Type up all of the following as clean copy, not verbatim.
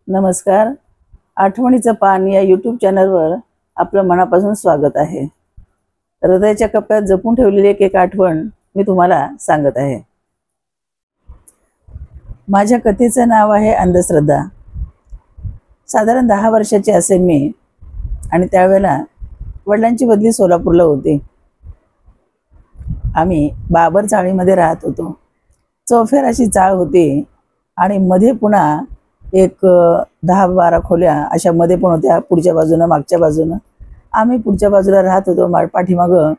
नमस्कार. आठवणीचं पान या यूट्यूब चॅनलवर आपलं मनापासून स्वागत आहे. हृदयाच्या कप्प्यात जपून ठेवलेली एक आठवण मी तुम्हाला सांगत आहे. माझ्या कथेचं नाव आहे अंधश्रद्धा. साधारण 10 वर्षाची असेल मी आणि त्यावेळेला वडिलांची बदली सोलापूरला होती. आम्ही बाबर चाळीमध्ये राहत होतो. चौफेर अशी चाळ होती आणि मध्ये पुन्हा एक 10-12 खोल्या अशा मध्ये पण होत्या, पुढच्या बाजूनं मागच्या बाजूनं. आम्ही पुढच्या बाजूला राहत होतो, पाठीमागं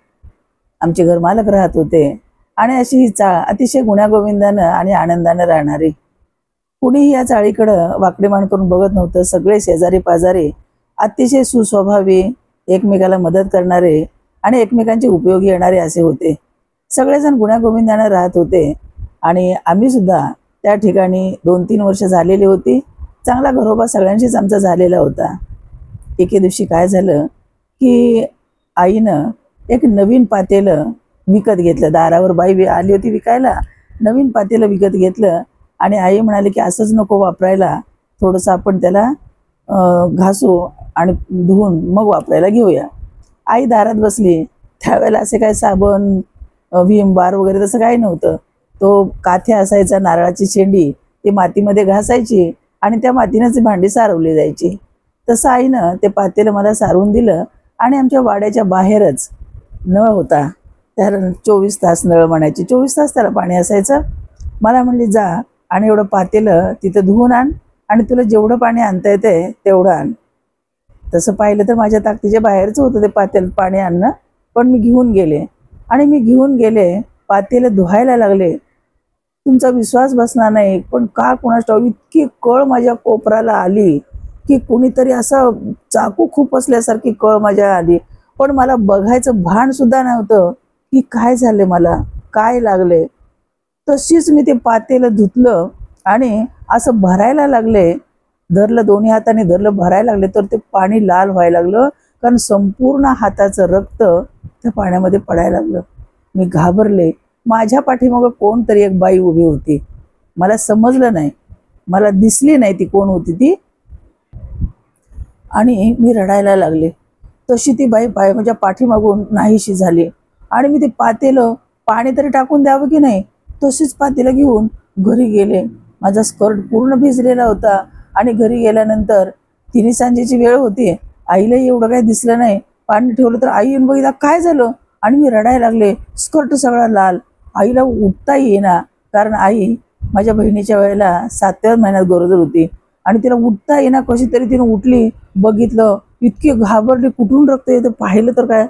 आमचे घरमालक राहत होते. आणि अशी ही चाळ अतिशय गुण्यागोविंदानं आणि आनंदानं राहणारी. कुणीही या चाळीकडं वाकडे मान करून बघत नव्हतं. सगळे शेजारी पाजारी अतिशय सुस्वभावी, एकमेकाला मदत करणारे आणि एकमेकांचे उपयोगी येणारे असे होते. सगळेजण गुण्यागोविंदानं राहत होते आणि आम्ही सुद्धा त्या ठिकाणी 2-3 वर्ष झालेली होती. चांगला घरोबा सगळ्यांशीच आमचा झालेला होता. एके दिवशी काय झालं की आईनं एक नवीन पातेलं विकत घेतलं. दारावर बाई आली होती विकायला. नवीन पातेलं विकत घेतलं आणि आई म्हणाली की असंच नको वापरायला, थोडंसं आपण त्याला घासू आणि धुवून मग वापरायला घेऊया. आई दारात बसली. त्यावेळेला असे काय साबण, व्हीम बार वगैरे तसं काही नव्हतं. तो काथ्या असायचा, नारळाची शेंडी, ती मातीमध्ये घासायची आणि त्या मातीनंच भांडी सारवली जायची. तसं आईनं ते पातेलं मला सारवून दिलं आणि आमच्या वाड्याच्या बाहेरच नळ होता. त्याला 24 तास नळ म्हणायचे. 24 तास त्याला पाणी असायचं. मला म्हणली जा आणि एवढं पातेलं तिथं धुवून आण आणि तुला जेवढं पाणी आणता येते तेवढं आण. तसं पाहिलं तर माझ्या ताकदीच्या बाहेरचं होतं ते पातेलं पाणी आणणं. पण मी घेऊन गेले आणि पातेलं धुवायला लागले. तुमचा विश्वास बसणार नाही, पण का कुणास ठाऊक इतकी कळ माझ्या कोपराला आली की कुणीतरी असं चाकू खूप असल्यासारखी कळ माझ्या आली. पण मला बघायचं भान सुद्धा नव्हतं की काय झाले, मला काय लागले. तशीच मी ते पातेलं धुतलं आणि असं भरायला लागले. धरलं, दोन्ही हाताने धरलं, भरायला लागले तर ते पाणी लाल व्हायला लागलं, कारण संपूर्ण हाताचं रक्त त्या पाण्यामध्ये पडायला लागलं. मी घाबरले. माझ्या पाठीमागं कोणतरी एक बाई उभी होती. मला समजलं नाही, मला दिसली नाही ती कोण होती ती. आणि मी रडायला लागले. तशी ती बाई माझ्या पाठीमागून नाहीशी झाली आणि मी ते पातेलं पाणी तरी टाकून द्यावं की नाही, तशीच पातेलं घेऊन घरी गेले. माझा स्कर्ट पूर्ण भिजलेला होता आणि घरी गेल्यानंतर 3 सांजेची वेळ होती. आईलाही एवढं काही दिसलं नाही. पाणी ठेवलं तर आई येऊन बघितलं काय झालं आणि मी रडायला लागले. स्कर्ट सगळा लाल. आईला उठता येईना, कारण आई माझ्या बहिणीच्या वेळेला 7व्या महिन्यात गरोदर होती आणि तिला उठता येईना. कशी तरी तिनं उठली, बघितलं, इतकी घाबरली, कुठून रक्त येतं पाहिलं तर काय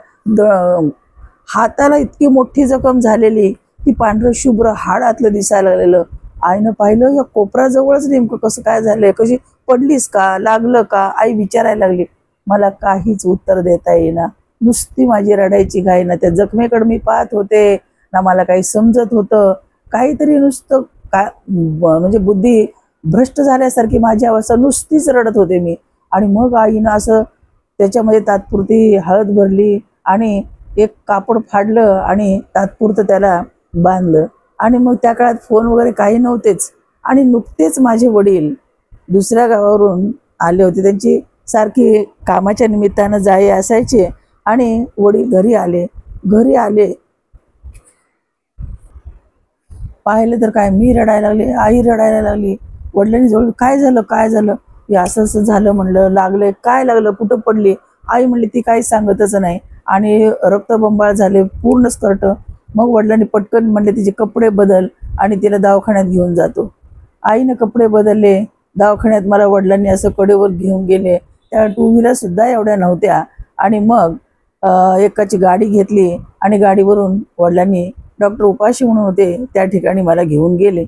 हाताला इतकी मोठी जखम झालेली, ती पांढरं शुभ्र हाड आतलं दिसायला लागलेलं. आईनं पाहिलं या कोपराजवळच नेमकं कसं काय झालंय, कशी पडलीस का, लागलं का, आई विचारायला लागली. मला काहीच उत्तर देता येईना. नुसती माझी रडायची घाई ना. त्या जखमेकडे मी पाहत होते ना, मला काही समजत होतं. काहीतरी नुसतं म्हणजे बुद्धी भ्रष्ट झाल्यासारखी माझी अवस्था, नुसतीच रडत होते मी. आणि मग आईनं असं त्याच्यामध्ये तात्पुरती हळद भरली आणि एक कापड फाडलं आणि तात्पुरतं त्याला बांधलं. आणि मग त्या काळात फोन वगैरे काही नव्हतेच आणि नुकतेच माझे वडील दुसऱ्या गावावरून आले होते. त्यांची सारखी कामाच्या निमित्तानं जाई असायचे आणि वडील घरी आले. पाहिलं तर काय, मी रडायला लागले, आई रडायला लागली. वडिलांनी जवळ काय झालं हे असं झालं म्हणलं. लागले काय लागलं, कुठं पडली. आई म्हणली ती काही सांगतच नाही आणि रक्तबंबाळ झाले पूर्ण स्कर्ट. मग वडिलांनी पटकन म्हणले तिचे कपडे बदल आणि तिला दवाखान्यात घेऊन जातो. आईनं कपडे बदलले. दवाखान्यात मला वडिलांनी असं कडेवर घेऊन गेले. त्या 2 व्हीलर सुद्धा एवढ्या नव्हत्या. आणि मग एकाची गाडी घेतली आणि गाडीवरून वडिलांनी, डॉक्टर उपाशी म्हणून होते त्या ठिकाणी, मला घेऊन गेले.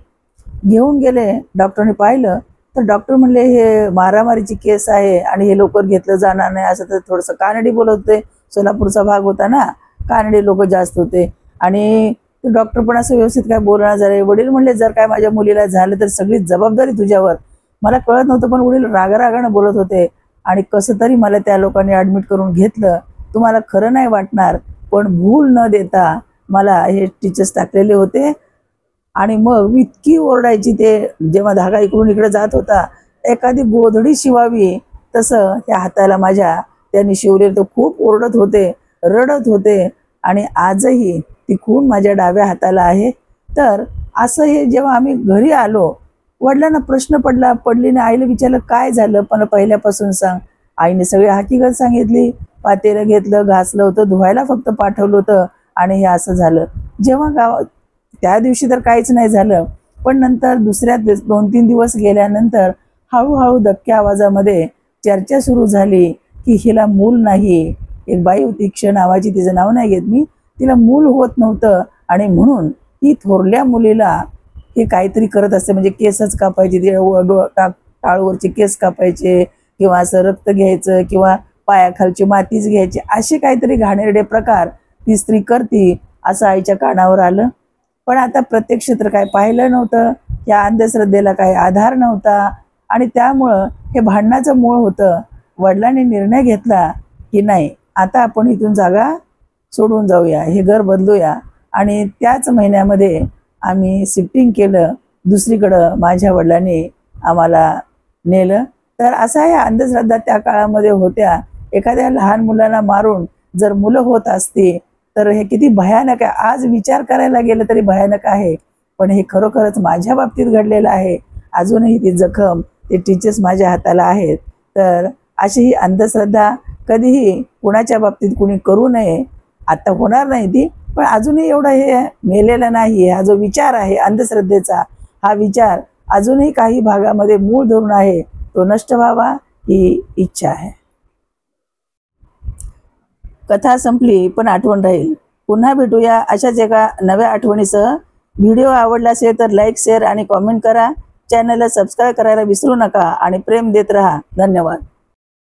डॉक्टरने पाहिलं तर डॉक्टर म्हणले हे मारामारीची केस आहे आणि हे लवकर घेतलं जाणार नाही. असं तर थोडंसं कानडी बोलत होते. सोलापूरचा भाग होता ना, कानडी लोक जास्त होते. आणि डॉक्टर पण असं व्यवस्थित काय बोलणार झाले. वडील म्हणले जर काय माझ्या मुलीला झालं तर सगळी जबाबदारी तुझ्यावर. मला कळत नव्हतं, पण वडील रागारागानं बोलत होते. आणि कसं तरी मला त्या लोकांनी ॲडमिट करून घेतलं. तुम्हाला खरं नाही वाटणार, पण भूल न देता मला हे स्टिचेस टाकलेले होते. आणि मग मी इतकी ओरडायची. ते जेव्हा धागा इकडून इकडे जात होता एखादी गोधडी शिवावी तसं त्या हाताला माझ्या त्यांनी शिवले. तो खूप ओरडत होते, रडत होते आणि आजही ती खून माझ्या डाव्या हाताला आहे. तर असं हे जेव्हा आम्ही घरी आलो, वडिलांना प्रश्न पडलीने आईला विचारलं काय झालं, पण पहिल्यापासून सांग. आईने सगळी हकीकत सांगितली. पातेलं घेतलं, घासलं होतं, धुवायला फक्त पाठवलं होतं आणि हे असं झालं. जेव्हा त्या दिवशी तर काहीच नाही झालं, पण नंतर दुसऱ्या 2-3 दिवस गेल्यानंतर हळूहळू दबक्या आवाजामध्ये चर्चा सुरू झाली की हिला मूल नाही. एक बाई होती, क्ष नावाची, तिचं नाव नाही घेत मी, तिला मूल होत नव्हतं आणि म्हणून ही थोरल्या मुलीला हे काहीतरी करत असते. म्हणजे केसच कापायचे, टाळूवरचे केस कापायचे किंवा असं रक्त घ्यायचं किंवा पायाखालची मातीच घ्यायची, असे काहीतरी घाणेरडे प्रकार ती स्त्री करती असं आईच्या कानावर आलं. पण आता प्रत्यक्ष तर काय पाहिलं नव्हतं, या अंधश्रद्धेला काही आधार नव्हता आणि त्यामुळं हे भांडणाचं मूळ होतं. वडिलांनी निर्णय घेतला की नाही, आता आपण इथून जागा सोडून जाऊया, हे घर बदलूया आणि त्याच महिन्यामध्ये आम्ही शिफ्टिंग केलं दुसरीकडं. माझ्या वडिलांनी आम्हाला नेलं. तर असा या अंधश्रद्धा त्या काळामध्ये होत्या. एखाद्या लहान मुलांना मारून जर मुलं होत असती तर हे किती भयानक आहे. आज विचार करायला गेलं तरी भयानक आहे, पण हे खरोखरच माझ्या बाबतीत घडलेलं आहे. अजूनही ती जखम, ते टीचर्स माझ्या हाताला आहेत. तर अशी ही अंधश्रद्धा कधीही कुणाच्या बाबतीत कुणी करू नये. आता होणार नाही ती, पण अजूनही एवढं हे मेलेलं नाही. हा जो विचार आहे अंधश्रद्धेचा, हा विचार अजूनही काही भागामध्ये मूळ धरून आहे. तो नष्ट व्हावा ही इच्छा आहे. कथा संपली पण आठवण राहील. पुन्हा भेटूया अशाच एका नव्या आठवणीसह. व्हिडिओ आवडला असेल तर लाईक, शेअर आणि कॉमेंट करा. चॅनलला सबस्क्राईब करायला विसरू नका आणि प्रेम देत राहा. धन्यवाद.